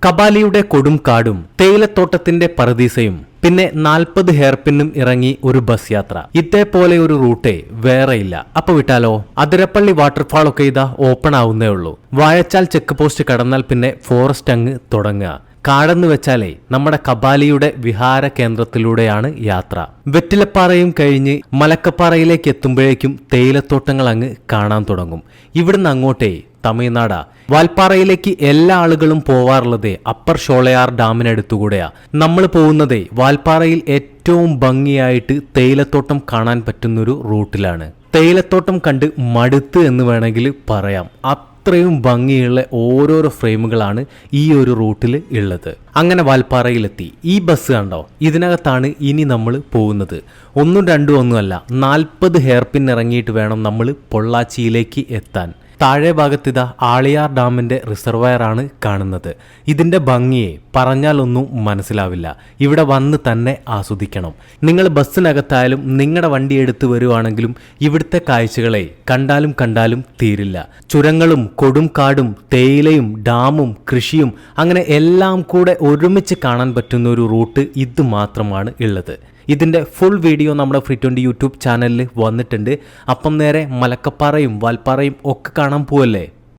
കബാലിയുടെ കൊടും കാടും തേയിലത്തോട്ടത്തിന്റെ പറദീസയും പിന്നെ 40 ഹെയർപിന്നും ഇറങ്ങി ഒരു ബസ് യാത്ര. ഇതേപോലെ ഒരു റൂട്ടേ വേറെയില്ല. അപ്പൊ വിട്ടാലോ? അതിരപ്പള്ളി വാട്ടർഫാൾ ഒക്കെ ഇതാ ഓപ്പൺ ആവുന്നേ ഉള്ളൂ. വാഴച്ചാൽ ചെക്ക് പോസ്റ്റ് കടന്നാൽ പിന്നെ ഫോറസ്റ്റ് അങ്ങ് തുടങ്ങുക. കാടെന്ന് വെച്ചാലേ നമ്മുടെ കബാലിയുടെ വിഹാര കേന്ദ്രത്തിലൂടെയാണ് യാത്ര. വെറ്റിലപ്പാറയും കഴിഞ്ഞ് മലക്കപ്പാറയിലേക്ക് എത്തുമ്പോഴേക്കും തേയിലത്തോട്ടങ്ങൾ അങ്ങ് കാണാൻ തുടങ്ങും. ഇവിടുന്ന് അങ്ങോട്ടേ തമിഴ്നാടാ. വാൽപ്പാറയിലേക്ക് എല്ലാ ആളുകളും പോവാറുള്ളത് അപ്പർ ഷോളയാർ ഡാമിനടുത്തുകൂടെയാ. നമ്മൾ പോകുന്നതേ വാൽപ്പാറയിൽ ഏറ്റവും ഭംഗിയായിട്ട് തേയിലത്തോട്ടം കാണാൻ പറ്റുന്നൊരു റൂട്ടിലാണ്. തേയിലത്തോട്ടം കണ്ട് മടുത്ത് എന്ന് വേണമെങ്കിൽ പറയാം. അത്രയും ഭംഗിയുള്ള ഓരോരോ ഫ്രെയിമുകളാണ് ഈ ഒരു റൂട്ടിൽ ഉള്ളത്. അങ്ങനെ വാൽപ്പാറയിലെത്തി. ഈ ബസ് കണ്ടോ? ഇതിനകത്താണ് ഇനി നമ്മൾ പോകുന്നത്. ഒന്നും രണ്ടും ഒന്നുമല്ല, 40 ഹെയർപിൻ ഇറങ്ങിയിട്ട് വേണം നമ്മൾ പൊള്ളാച്ചിയിലേക്ക് എത്താൻ. താഴെ ഭാഗത്തിതാ ആളിയാർ ഡാമിന്റെ റിസർവയർ ആണ് കാണുന്നത്. ഇതിന്റെ ഭംഗിയെ പറഞ്ഞാലൊന്നും മനസ്സിലാവില്ല. ഇവിടെ വന്ന് തന്നെ ആസ്വദിക്കണം. നിങ്ങൾ ബസ്സിനകത്തായാലും നിങ്ങളുടെ വണ്ടി എടുത്ത് വരുവാണെങ്കിലും ഇവിടുത്തെ കാഴ്ചകളെ കണ്ടാലും തീരില്ല. ചുരങ്ങളും കൊടും കാടും തേയിലയും ഡാമും കൃഷിയും അങ്ങനെ എല്ലാം കൂടെ ഒരുമിച്ച് കാണാൻ പറ്റുന്ന ഒരു റൂട്ട് ഇത് മാത്രമാണ് ഉള്ളത്. ഇതിൻ്റെ ഫുൾ വീഡിയോ നമ്മുടെ ഫ്രീ 20 യൂട്യൂബ് ചാനലിൽ വന്നിട്ടുണ്ട്. അപ്പം നേരെ മലക്കപ്പാറയും വാൽപ്പാറയും ഒക്കെ കാണാൻ പോവല്ലേ?